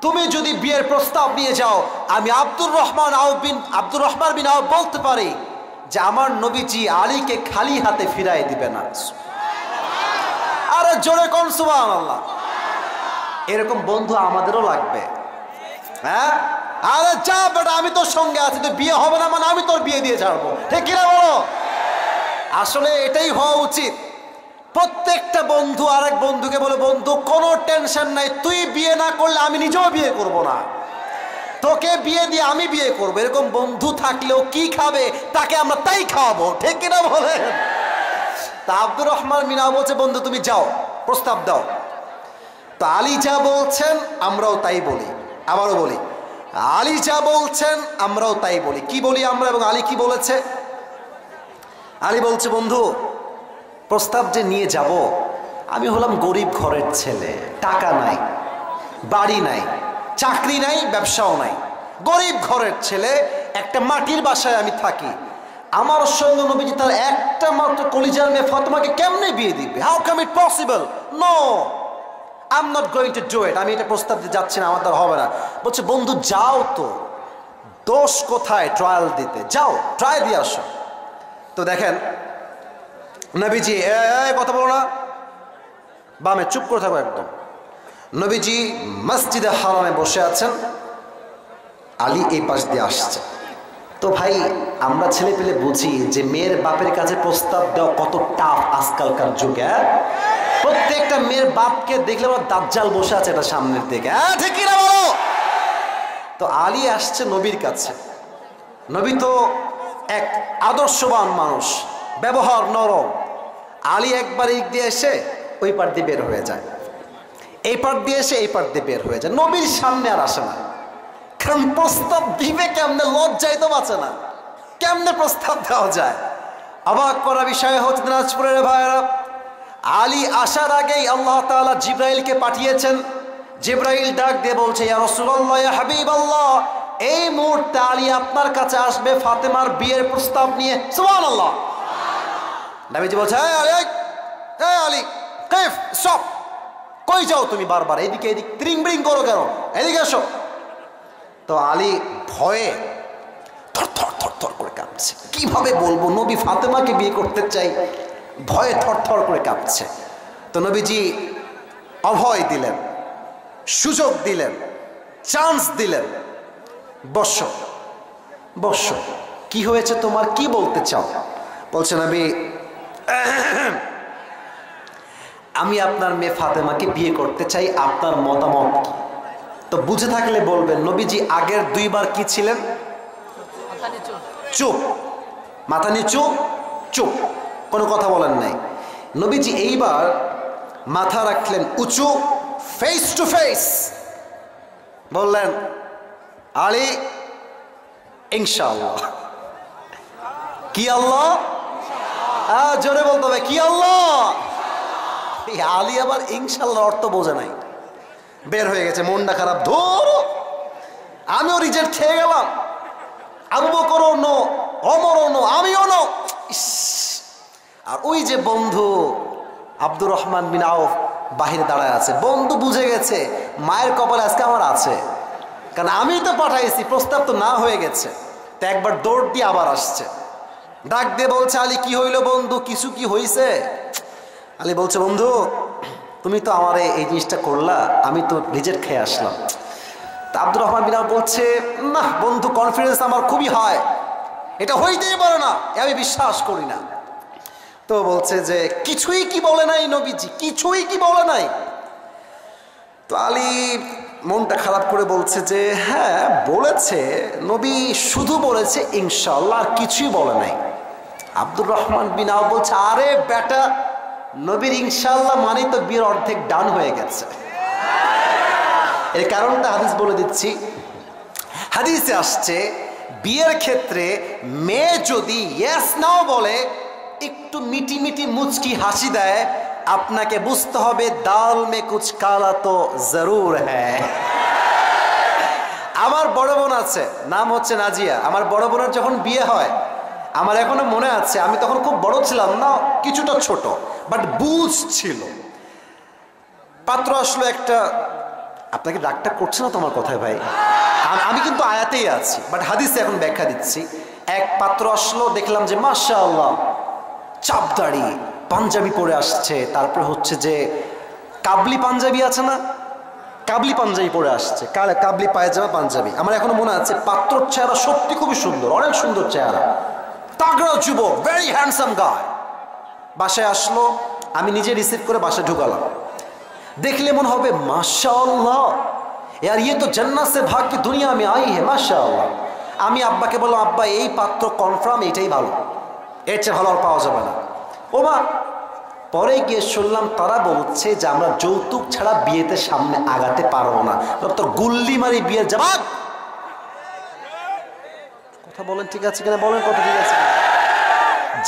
তুমি যদি বিয়ের প্রস্তাব নিয়ে যাও, আমি আব্দুর রহমান বিন আউফ বলতে পারি যে আমার নবীজি আলীকে খালি হাতে ফিরাই দিবে না। আরে জোরে কোন সুবহানাল্লাহ। এরকম বন্ধু আমাদেরও লাগবে। হ্যাঁ, আরে যা বেটা, আমি তোর সঙ্গে আছি, তো বিয়ে হবে না মানে আমি তোর বিয়ে দিয়ে ছাড়বো, ঠিক কিনা বলো? আসলে এটাই হওয়া উচিত। প্রত্যেকটা বন্ধু আরেক বন্ধুকে বলে, বন্ধু কোনো টেনশন নাই, তুই বিয়ে না করলে আমি নিজেও বিয়ে করব না, তোকে বিয়ে দিয়ে আমি বিয়ে করবো। এরকম বন্ধু থাকলেও কি খাবে, তাকে আমরা তাই খাওয়াবো, ঠিক কিনা বলেন? তা আব্দুর রহমান মিনা বলছে, বন্ধু তুমি যাও, প্রস্তাব দাও। তো আলী যা বলছেন আমরাও তাই বলি। আবারও বলি, আলী যা বলছেন আমরাও তাই বলি। কি বলি আমরা এবং আলী কি বলেছে? আলী বলছে, বন্ধু প্রস্তাব যে নিয়ে যাব, আমি হলাম গরিব ঘরের ছেলে, টাকা নাই, বাড়ি নাই, চাকরি নাই, ব্যবসাও নাই, গরিব ঘরের ছেলে, একটা মাটির বাসায় আমি থাকি। আমার সঙ্গে নবীজি তার একটা মাত্র কলিজার মেয়ে ফাতেমাকে কেমনে বিয়ে দিবে? How come it possible? No, I am not going to do it. আমি এটা প্রস্তাব দিয়ে যাচ্ছি না, আমার দ্বারা হবে না। বলছে, বন্ধু যাও তো, দোষ কোথায় ট্রায়াল দিতে? যাও, ট্রাই দিয়ে আসো। তো দেখেন নবীজি, কথা বলো না, বামে চুপ করে থাকো একদম। নবীজি মসজিদে হারামে বসে আছেন, আলী এই পাশ দিয়ে আসছে। তো ভাই, আমরা ছেলে পেলে বুঝি যে মেয়ের বাপের কাছে প্রস্তাব দেওয়া কত টাফ আজকালকার যুগে। প্রত্যেকটা মেয়ের বাপকে দেখলে আমার দাজ্জাল বসে আছে এটা সামনের দিকে, ঠিক কি না বলো? তো আলী আসছে নবীর কাছে। নবী তো এক আদর্শবান মানুষ, ব্যবহার নরম। আলী একবার এই দিয়ে এসে ওই পার দিয়ে বের হয়ে যায়, এই পার দিয়ে এসে এই পার দিয়ে বের হয়ে যায়, নবীর সামনে আর আসে না। কারণ প্রস্তাব দিবে কেমনে, লজ্জায় তো বাঁচে না, কেমনে প্রস্তাব দেওয়া যায়? অবাক করা বিষয় হচ্ছে দিনাজপুরের ভাইয়েরা, আলী আসার আগেই আল্লাহ তাআলা জিব্রাইলকে পাঠিয়েছেন। জিব্রাইল ডাক দিয়ে বলছে, ইয়া রাসূলুল্লাহ, ইয়া হাবিবাল্লাহ, এই মুহূর্তে আলী আপনার কাছে আসবে ফাতেমার বিয়ের প্রস্তাব নিয়ে। সুবহানাল্লাহ। নবীজি বলছে, এই আলী, কাইফ, স্টপ, কই যাও তুমি? বারবার এদিকে এদিক ত্রিং ব্রিং করো কেন? এদিকে এসো। তো আলী ভয়ে থর থর থর থর করে কাঁপছে। কিভাবে বলবো নবী ফাতেমাকে বিয়ে করতে চাই, ভয়ে থর থর করে কাঁপছে। তো নবীজি অভয় দিলেন, সুযোগ দিলেন, চান্স দিলেন, বসো বসো, কি হয়েছে তোমার, কি বলতে চাও? বলছে, নবী আমি আপনার মেয়ে ফাতেমাকে বিয়ে করতে চাই, আপনার মতামত কি? তো বুঝে থাকলে বলবেন, নবীজি আগের দুইবার কি ছিলেন? চুপ, মাথা নিচু, চুপ, কোনো কথা বলেন নাই। নবীজি এইবার মাথা রাখলেন উঁচু, ফেস টু ফেস বললেন, আলী ইনশাআল্লাহ। কি আল্লাহ? জোরে বলতে হবে, কি আল্লাহ? আলী আবার ইনশাআল্লাহ অর্থ বোঝে নাই, বের হয়ে গেছে, মনটা খারাপ। ধরো, আমিও রিজেক্ট খেয়ে গেলাম, আবু বকরও নো, ওমরও নো, আমিও নো। আর ওই যে বন্ধু আব্দুর রহমান বিন আউফ বাহিরে দাঁড়ায় আছে, বন্ধু বুঝে গেছে মায়ের কপালে আজকে আমার আছে, কারণ আমি তো পাঠাইছি, প্রস্তাব তো না হয়ে গেছে। তো একবার দৌড় দিয়ে আবার আসছে, ডাক দিয়ে বলছে, আলী কি হইল বন্ধু, কিছু কি হইছে? আলী বলছে, বন্ধু তুমি তো আমার এই জিনিসটা করলা, আমি তো রিজেক্ট খেয়ে আসলাম। তা আব্দুর রহমান বিন আউফ বলছে, না বন্ধু, কনফিডেন্স আমার খুবই হয়, এটা হইতেই পারে না, আমি বিশ্বাস করি না। তো বলছে যে কিছুই কি বলে নাই নবীজি, কিছুই কি বলে নাই? তো আলী মনটা খারাপ করে বলছে যে হ্যাঁ বলেছে, নবী শুধু বলেছে ইনশাআল্লাহ, আর কিছুই বলে নাই। আব্দুর রহমান বিন আউফ বলছে, আরে বেটা, নবীর ইনশাআল্লাহ মানে তো বিয়ের অর্ধেক ডান হয়ে গেছে। এর কারণটা হাদিস বলে দিচ্ছি। হাদিসে আসছে, বিয়ের ক্ষেত্রে মেয়ে যদি ইয়েস নাও বলে, একটু মিটি মিটি মুচকি হাসি দেয়, আপনাকে বুঝতে হবে দাল মে কুছ কালা তো জরুর হ্যায়। আমার বড় বোন আছে, নাম হচ্ছে নাজিয়া। আমার বড় বোনের যখন বিয়ে হয়, আমার এখনো মনে আছে, আমি তখন খুব বড় ছিলাম না, কিছুটা ছোট, বাট বুঝ ছিল। পাত্র আসলো একটা, আপনাকে ডাক্তার করছে না তোমার কথায় ভাই, আমি কিন্তু আয়াতেই আছি, বাট হাদিসে এখন ব্যাখ্যা দিচ্ছি। এক পাত্র আসলো, দেখলাম যে মাশাআল্লাহ চাপদাড়ি, পাঞ্জাবি পরে আসছে, তারপর হচ্ছে যে কাবলি পাঞ্জাবি আছে না, কাবলি পাঞ্জাবি পরে আসছে, কাবলি পায়জামা পাঞ্জাবি। আমার এখনো মনে আছে পাত্রর চেহারা সত্যি খুবই সুন্দর, অনেক সুন্দর চেহারা, তাগড়া যুবক, ভেরি হ্যান্ডসাম গায়। বাসায় আসলো, আমি নিজে রিসিভ করে বাসায় ঢুকালাম। দেখলে মনে হবে মাশাআল্লাহ यार ये तो जन्नत से भाग के दुनिया में आई है माशाআল্লাহ। আমি আব্বাকে বললাম, আব্বা এই পাত্র কনফার্ম এটাই ভালো, এর চেয়ে ভালো আর পাওয়া যাবে না। ও মা, পরে গিয়ে শুনলাম তারা বলছে যে আমরা যৌতুক ছাড়া বিয়েতে সামনে আগাতে পারবো না। তো গুল্লি মারি বিয়ের জবাব। কথা বলেন ঠিক আছে কিনা, বলেন কথা ঠিক আছে।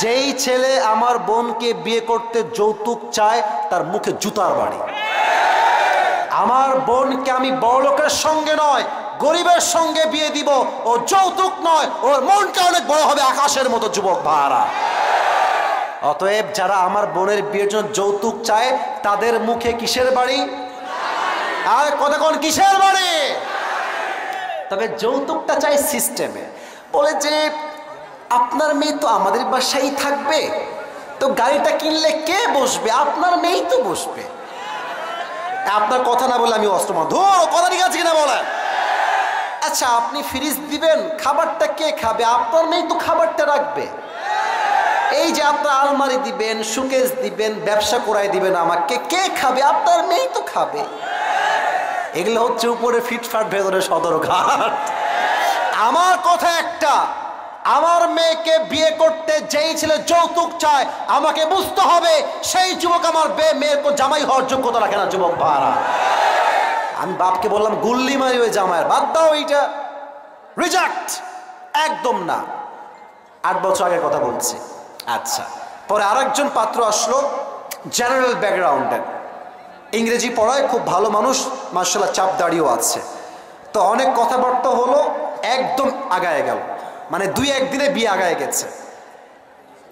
যেই ছেলে আমার বোনকে বিয়ে করতে যৌতুক চায় তার মুখে জুতার বাড়ি। আমার বোনকে আমি বড় লোকের সঙ্গে নয় গরিবের সঙ্গে বিয়ে দিব, ও যৌতুক নয়, ওর মনটা অনেক বড় হবে আকাশের মতো যুবক ভাড়া। অতএব যারা আমার বোনের বিয়ের জন্য যৌতুক চায় তাদের মুখে কিসের বাড়ি, আর কতক্ষণ কিসের বাড়ি। তবে যৌতুকটা চাই সিস্টেমে, বলে যে আপনার মেয়ে তো আমাদের বাসায় থাকবে, তো গাড়িটা কিনলে কে বসবে, আপনার মেয়েই তো বসবে। আপনার কথা না বলে আমি অস্ত্র মার ধরো, কথা ঠিক আছে কিনা বলেন। আচ্ছা আপনি ফ্রিজ দিবেন, খাবারটা কে খাবে, আপনার মেয়ে তো খাবারটা রাখবে। এই যে আপনার আলমারি দিবেন, সুকেস দিবেন, ব্যবসা করাই দিবেন আমাকে, কে খাবে, আপনার মেয়েই তো খাবে। এগুলো হচ্ছে উপরে ফিটফাট, ভেতরে সদরঘাট। আমার কথা একটা, আমার মেয়েকে বিয়ে করতে যেই ছেলে যৌতুক চায় আমাকে বুঝতে হবে সেই যুবক আমার মেয়ের জামাই হওয়ার যোগ্যতা রাখে না যুবক ভাড়া। আমি বাপকে বললাম গুল্লি মারি ওই জামাইয়ের, বাদ দাও এইটা, রিজেক্ট, একদম না। 8 বছর আগের কথা বলছি। আচ্ছা, পরে আরেকজন পাত্র আসলো, জেনারেল ব্যাকগ্রাউন্ডের, ইংরেজি পড়ায়, খুব ভালো মানুষ মাশাআল্লাহ, চাপ দাড়িও আছে। তো অনেক কথাবার্তা হলো, একদম আগায় গেল, মানে 2-1 দিনে বিয়ে আগায় গেছে।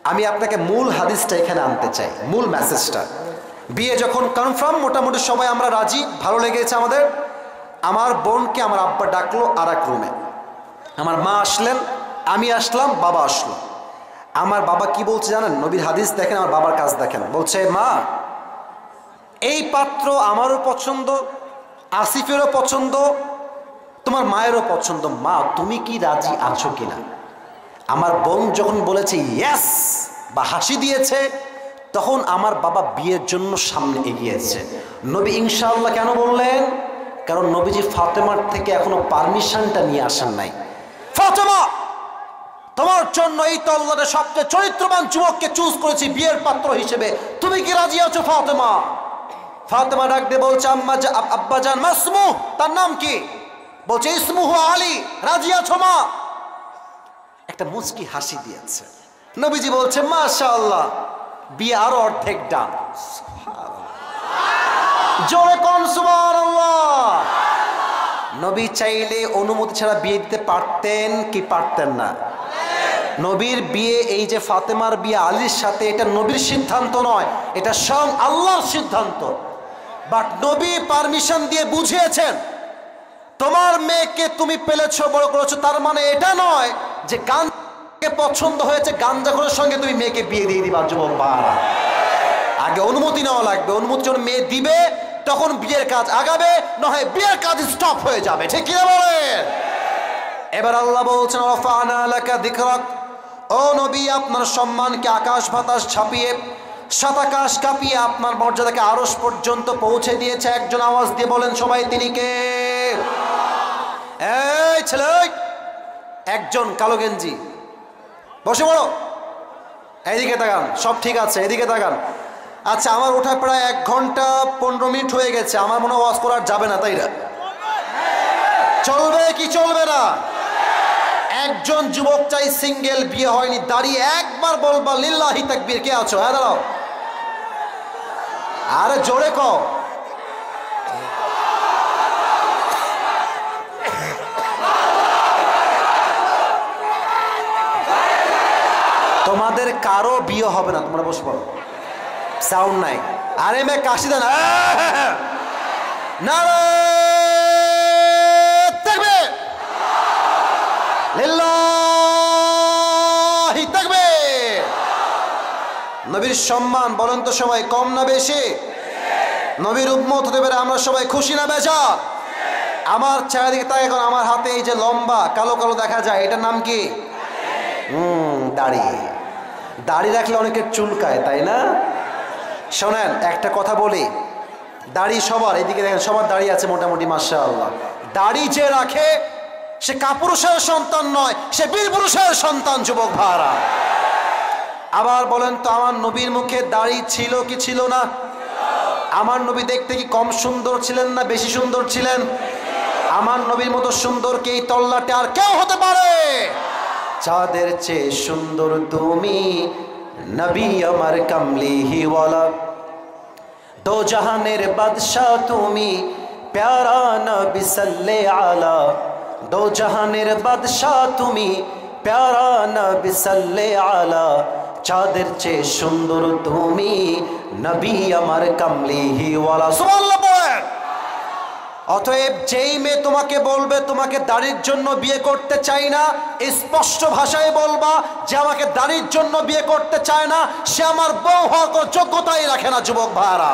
আমি আপনাকে মূল হাদিসটা এখানে আনতে চাই, মূল মেসেজটা। বিয়ে যখন কনফার্ম, মোটামুটি সবাই আমরা রাজি, ভালো লেগেছে আমাদের। আমার বোনকে আমার আব্বা ডাকলো আর এক রুমে, আমার মা আসলেন, আমি আসলাম, বাবা আসলো। আমার বাবা কি বলছে জানেন, নবীর হাদিস দেখেন, আমার বাবার কাজ দেখেন। বলছে, মা এই পাত্র আমারও পছন্দ, আসিফেরও পছন্দ, তোমার মায়েরও পছন্দ, মা তুমি কি রাজি আছো কিনা। আমার বোন যখন বলেছে ইয়েস বা হাসি দিয়েছে, তখন আমার বাবা বিয়ের জন্য সামনে এগিয়েছে। নবী ইনশাআল্লাহ কেন বললেন, কারণ নবীজি ফাতেমার থেকে এখনো পারমিশনটা নিয়ে আসেন নাই। ফাতেমা তোমার জন্য এই তো আল্লাহর সবচেয়ে চরিত্রবান যুবককে চুজ করেছি বিয়ের পাত্র হিসেবে, তুমি কি রাজি আছো ফাতেমা। ফাতেমা ডাক দিয়ে বলছে, আব্বাজান মাসমু, তার নাম কি, বলছে ইসমুহু আলী, রাজি আছো মা। একটা মুচকি হাসি দিয়েছে। নবীজি বলছে মাশাআল্লাহ, বিয়ে আরো অর্ধেক ডান। জোরে কোন সুবহানাল্লাহ। নবী চাইলে অনুমতি ছাড়া বিয়ে দিতে পারতেন কি পারতেন না। নবীর বিয়ে, এই যে ফাতেমার বিয়ে আলীর সাথে, এটা নবীর সিদ্ধান্ত নয়, এটা স্বয়ং আল্লাহর সিদ্ধান্ত। বাট নবী পারমিশন দিয়ে বুঝিয়েছেন, তোমার মেয়েকে তুমি পেলেছো, বড় করেছো, তার মানে এটা নয় যে গাঞ্জাকে পছন্দ হয়েছে গাঞ্জাখোরের সঙ্গে তুমি মেয়েকে বিয়ে দিয়ে দিবা। যুবক ভাইরা, আগে অনুমতি নেওয়া লাগবে, অনুমতি যখন মেয়ে দিবে তখন বিয়ের কাজ আগাবে, নয় বিয়ের কাজ স্টপ হয়ে যাবে। ঠিক কি বলেন। এবার আল্লাহ বলছেন, রাফা'না লাকা যিকরাক, ও নবী আপনার সম্মানকে আকাশ বাতাস ছাপিয়ে, সাত আকাশ কাঁপিয়ে আপনার মর্যাদাকে আরশ পর্যন্ত পৌঁছে দিয়েছে। একজন আওয়াজ দিয়ে বলেন সবাই, তিনি কে। এই ছেলে, একজন কালো গেঞ্জি, বসে পড়ো, এইদিকে তাকান, সব ঠিক আছে, এদিকে তাকান। আচ্ছা, আমার ওঠা প্রায় 1 ঘন্টা 15 মিনিট হয়ে গেছে, আমার মনে ওয়াজ করার যাবে না, তাই না? চলবে কি চলবে না? একজন যুবক চাই, সিঙ্গেল, বিয়ে হয়নি, দাঁড়িয়ে একবার বলবা লিল্লাহি তাকবীর। কে আছো? হ্যাঁ দাঁড়াও, আরে জোরে কও। তোমাদের কারো বিয়ে হবে না, তোমরা বসে পড়ো, সাউন্ড নাই। আরে মে কাশি দেন না, লিল্লাহ নবীর সম্মান বলেন তো সবাই কম না বেশি? নবীর উম্মত হতে পেরে আমরা সবাই খুশি না বেজার? আমার চারিদিকে তাই, এখন আমার হাতে এই যে লম্বা কালো কালো দেখা যায়, এটার নাম কি? দাড়ি। দাড়ি রাখলে অনেকের চুলকায়, তাই না? শোনেন একটা কথা বলি, দাড়ি সবার, এইদিকে দেখেন সবার দাড়ি আছে মোটামুটি মাশাআল্লাহ। দাড়ি যে রাখে সে কাপুরুষের সন্তান নয়, সে বীর পুরুষের সন্তান। যুবক ভাইরা আবার বলেন তো, আমার নবীর মুখে দাড়ি ছিল কি ছিল না? আমার নবী দেখতে কি কম সুন্দর ছিলেন না বেশি সুন্দর ছিলেন? আমার নবীর মতো সুন্দর কি এই তল্লাটে আর কেউ হতে পারে? চাঁদের চেয়ে সুন্দর তুমি নবী আমার কামলিওয়ালা, দো জাহানের বাদশাহ তুমি প্যারা নবী সাল্লে আলা, দো জাহানের বাদশাহ তুমি প্যারা নবী সাল্লে আলা, চাঁদের চেয়ে সুন্দর তুমি নবী আমার কামলিওয়ালা। সুবহানাল্লাহ বলেন। অতএব যেই মেয়ে তোমাকে বলবে তোমাকে দাড়ির জন্য বিয়ে করতে চাই না, স্পষ্ট ভাষায় বলবা যে আমাকে দাড়ির জন্য বিয়ে করতে চায় না, সে আমার বউ হওয়ার কোনো যোগ্যতাই রাখে না। যুবক ভাইরা,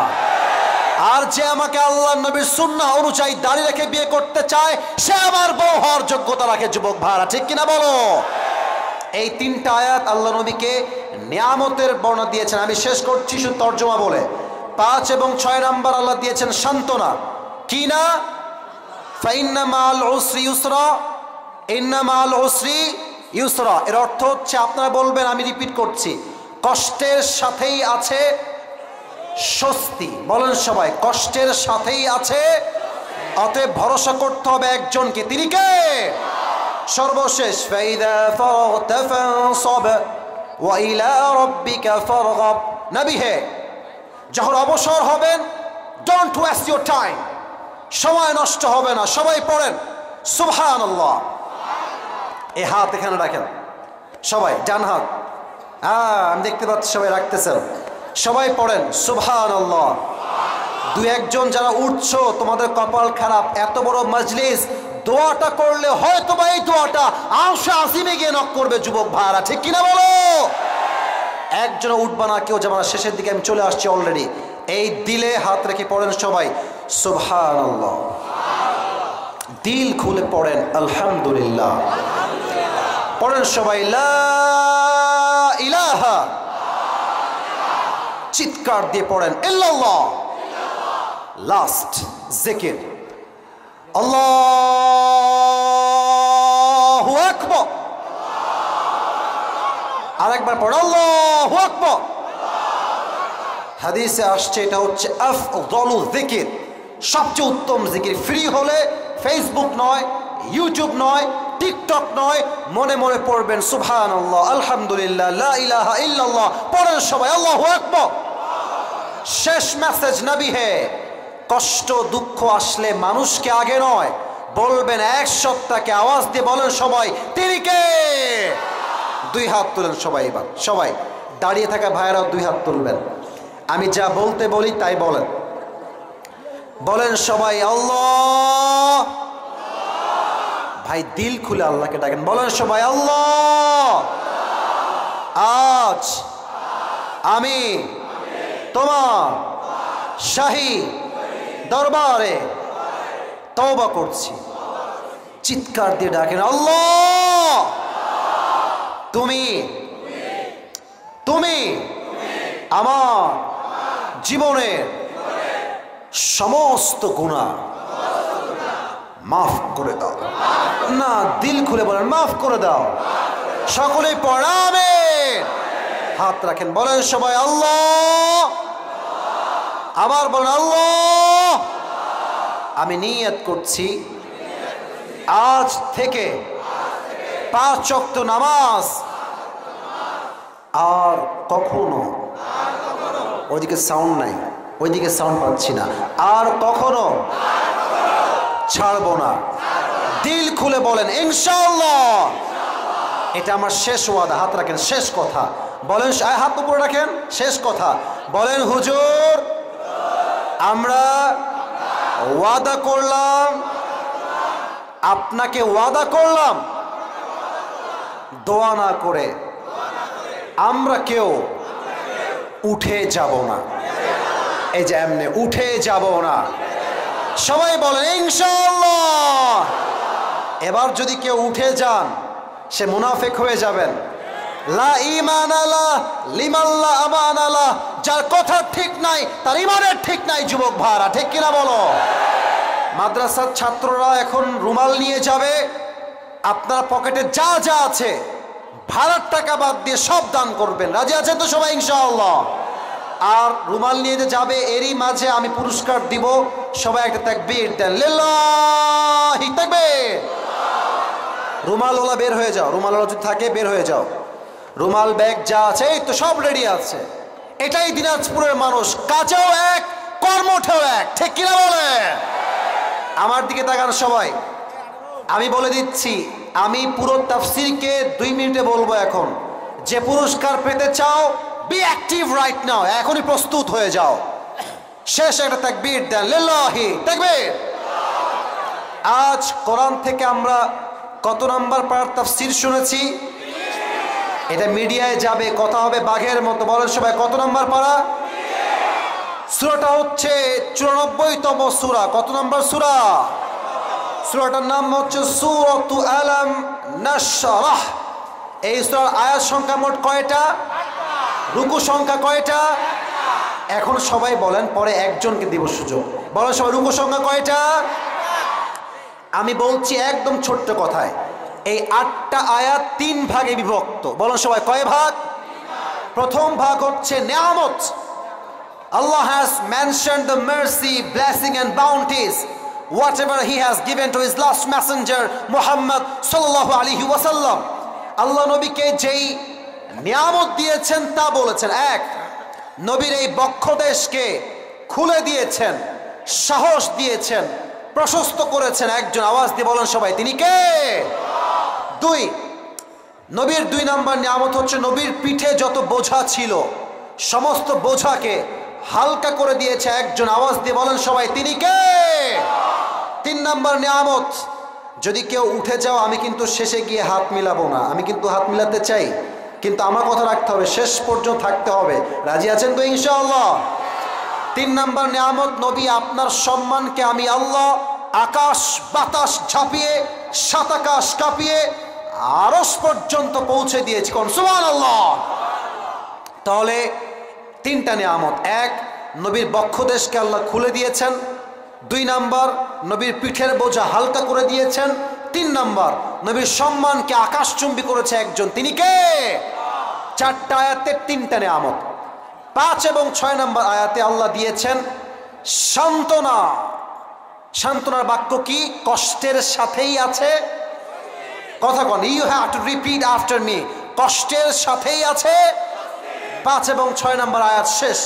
আর যে আমাকে আল্লাহ নবীর সুন্নাহ অনুযায়ী দাড়ি রেখে বিয়ে করতে চায় সে আমার বউ হওয়ার যোগ্যতা রাখে। যুবক ভাইরা ঠিক কিনা বলো? এই তিনটা আয়াত আল্লাহ নবীকে নিয়ামতের বর্ণনা দিয়েছেন। আমি শেষ করছি শুধু তর্জমা বলে। 5 এবং 6 নাম্বার আল্লাহ দিয়েছেন সান্ত্বনা। কি না? ফাইন্না মাল উসরি ইউসরা, ইন্না মাল উসরি ইউসরা। এর অর্থ হচ্ছে, আপনারা বলবেন, আমি রিপিট করছি, কষ্টের সাথেই আছে স্বস্তি। বলেন সবাই, কষ্টের সাথেই আছে। অতএব ভরসা করতে হবে একজনকে, তিনি কে? সর্বশেষ, ফাইদা ফারাগতা ফানসাব ওয়া ইলা রাব্বিকা ফারগাব। নবী হে, যখন অবসর হবেন, ডোন্ট ওয়েস্ট ইওর টাইম, সময় নষ্ট হবে না। সবাই পড়েন সুবহানাল্লাহ। এই হাত এখানে রাখেন সবাই, ডান হাত। আমি দেখতে পাচ্ছি সবাই রাখতেছেন। সবাই পড়েন সুবহানাল্লাহ। দুই একজন যারা উঠছো তোমাদের কপাল খারাপ, এত বড় মজলিস, দোয়াটা করলে হয়তো বা এই দোয়াটা আরশে আজিমে গিয়ে নক করবে। যুবক ভাইরা ঠিক কিনা বলো? একজন উঠবা না, কেউ যাবে না। শেষের দিকে আমি চলে আসছি অলরেডি। এই দিলে হাত রেখে পড়েন সবাই সুবহানাল্লাহ। দিল খুলে পড়েন আলহামদুলিল্লাহ। পড়েন সবাই লা ইলাহা, চিৎকার দিয়ে পড়েন ইল্লাল্লাহ। লাস্ট জিকির আল্লাহু আকবার। আরেকবার পড় আল্লাহু আকবার। হাদিসে আসছে এটা হচ্ছে আফদালু যিকির, সবচেয়ে উত্তম জিকির। ফ্রি হলে ফেসবুক নয়, ইউটিউব নয়, টিকটক নয়, মনে মনে পড়বেন সুবহানাল্লাহ, আলহামদুলিল্লাহ, লা ইলাহা ইল্লাল্লাহ। পড়েন সবাই আল্লাহু আকবার। শেষ মেসেজ নবী হে, কষ্ট দুঃখ আসলে মানুষকে আগে নয় বলবেন, এক সত্তাকে আওয়াজ দিয়ে বলেন সবাই, তিনি কে? দুই হাত তুলেন সবাই। এবার সবাই দাঁড়িয়ে থাকা ভাইয়েরাও দুই হাত তুলবেন। আমি যা বলতে বলি তাই বলেন। বলেন সবাই আল্লাহ। ভাই দিল খুলে আল্লাহকে ডাকেন। বলেন সবাই আল্লাহ, আজ আমি তোমার শাহী দরবারে তওবা করছি। চিৎকার দিয়ে ডাকেন আল্লাহ, তুমি তুমি আমার জীবনের সমস্ত গুনাহ মাফ করে দাও। না, দিল খুলে বলেন মাফ করে দাও। সকলেই পড়া আমিন। হাত রাখেন। বলেন সবাই আল্লাহ। আবার বলেন আল্লাহ, আমি নিয়ত করছি আজ থেকে 5 ওয়াক্ত নামাজ আর কখনো, ওইদিকে সাউন্ড নাই, ওইদিকে সাউন্ড পাচ্ছি না, আর কখনো ছাড়বো না। দিল খুলে বলেন ইনশাআল্লাহ। এটা আমার শেষ ওয়াদা। হাত রাখেন, শেষ কথা বলেন। হাত উপরে রাখেন, শেষ কথা বলেন। হুজুর, আমরা ওয়াদা করলাম, আপনাকে ওয়াদা করলাম, দোয়া না করে আমরা কেউ উঠে যাব না। এই যে এমনি উঠে যাব না। সবাই বলেন ইনশাআল্লাহ। এবার যদি কেউ উঠে যান সে মুনাফিক হয়ে যাবেন। লা ঈমান আলাহ লিমান লা আমান আলাহ, যার কথা ঠিক নাই তার ঈমানের ঠিক নাই। যুবক ভাইরা ঠিক কিনা বলো? মাদ্রাসার ছাত্ররা এখন রুমাল নিয়ে যাবে, আপনার পকেটে যা যা আছে ভাড়ার টাকা বাদ দিয়ে সব দান করবেন। রাজি আছেন তো সবাই ইনশাআল্লাহ? আর রুমাল নিয়ে যে যাবে এরই মাঝে আমি পুরস্কার দিব, সবাই একটা তাকবীর দেন, লিল্লাহি তাকবীর। রুমালওয়ালা বের হয়ে যাও, রুমালওয়ালা যদি থাকে বের হয়ে যাও। রুমাল ব্যাগ যা আছে এই তো সব রেডি আছে। এটাই দিনাজপুরের মানুষ, কাজেও এক কর্মঠেও এক, ঠিক কিনা বলে? আমার দিকে তাকান সবাই। আমি বলে দিচ্ছি, আমি পুরো তাফসীরকে 2 মিনিটে বলবো। এখন যে পুরস্কার পেতে চাও বি অ্যাক্টিভ রাইট নাও, এখনই প্রস্তুত হয়ে যাও। শেষ একটা তাকবীর দেন, লিল্লাহি তাকবীর। আজ কোরআন থেকে আমরা কত নাম্বার পারার তাফসীর শুনেছি? এটা মিডিয়ায় যাবে, কথা হবে বাঘের মতো। বলেন সবাই কত নাম্বার পারা? সূরাটা হচ্ছে 94তম সূরা। কত নাম্বার সূরা? সূরাটার নাম হচ্ছে সূরাতু আলাম নাশরাহ। এই সূরার আয়াত সংখ্যা মোট কয়টা? রুকু সংখ্যা কয়টা? এখন সবাই বলেন, পরে একজনকে দিব সুযোগ। বলেন সবাই রুকু সংখ্যা কয়টা? আমি বলছি একদম ছোট্ট কথায়, এই 8টা আয়াত 3 ভাগে বিভক্ত। বলেন সবাই কয় ভাগ? প্রথম ভাগ হচ্ছে নিয়ামত। Allah has mentioned the mercy, blessing and bounties whatever he has given to his last messenger Muhammad sallallahu alaihi wasallam. আল্লাহ নবীকে যেই নিয়ামত দিয়েছেন তা বলেছেন। এক, নবীর এই বক্ষ দেশকে খুলে দিয়েছেন, সাহস দিয়েছেন, প্রশস্ত করেছেন। একজন আওয়াজ দিয়ে বলেন সবাই, তিনি কে? 2, নবীর 2 নাম্বার নিয়ামত হচ্ছে নবীর পিঠে যত বোঝা ছিল সমস্ত বোঝাকে হালকা করে দিয়েছে। একজন আওয়াজ দিয়ে বলেন সবাই, তিনি কে? 3 নাম্বার নিয়ামত, যদি কেউ উঠে যাও আমি কিন্তু শেষে গিয়ে হাত মিলাবো না। আমি কিন্তু হাত মিলাতে চাই, কিন্তু আমার কথা রাখতে হবে, শেষ পর্যন্ত থাকতে হবে। রাজি আছেন তো ইনশাআল্লাহ? 3 নাম্বার নিয়ামত, নবী আপনার সম্মানকে আমি আল্লাহ আকাশ বাতাস ঝাঁপিয়ে 7 আকাশ কাঁপিয়ে আরশ পর্যন্ত পৌঁছে দিয়েছি। কোন সুবহানাল্লাহ। তাহলে 3টা নিয়ামত। 1, নবীর বক্ষদেশকে আল্লাহ খুলে দিয়েছেন। 2 নাম্বার, নবীর পিঠের বোঝা হালকা করে দিয়েছেন। 3 নাম্বার, নবীর সম্মানকে আকাশচুম্বী করেছে একজন, তিনি কে? 4টা আয়াতে 3টা নিয়ামত। 5 এবং 6 নাম্বার আয়াতে আল্লাহ দিয়েছেন সান্ত্বনা। সান্ত্বনার বাক্য কি? কষ্টের সাথেই আছে। কথা কন, you have to repeat after me, কষ্টের সাথেই আছে। 5 এবং 6 নাম্বার আয়াত শেষ।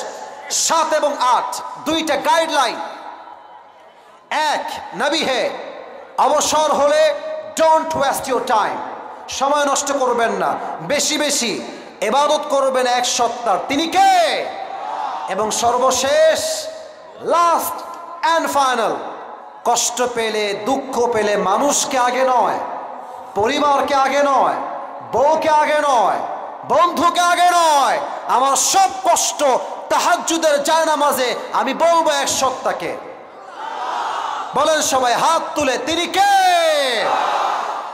7 এবং 8 2টা গাইডলাইন। 1, নবী হে, অবসর হলে ডোন্ট ওয়েস্ট ইউর টাইম, সময় নষ্ট করবেন না, বেশি বেশি ইবাদত করবেন 1 সপ্তাহ, তিনি কে? এবং সর্বশেষ লাস্ট অ্যান্ড ফাইনাল, কষ্ট পেলে দুঃখ পেলে মানুষকে আগে নয়, পরিবারকে আগে নয়, বউকে আগে নয়, বন্ধুকে আগে নয়, আমার সব কষ্ট তাহাজ্জুদের জায়নামাজে আমি বলবো 1 সপ্তাহকে। বলেন সবাই হাত তুলে, তিনি কে?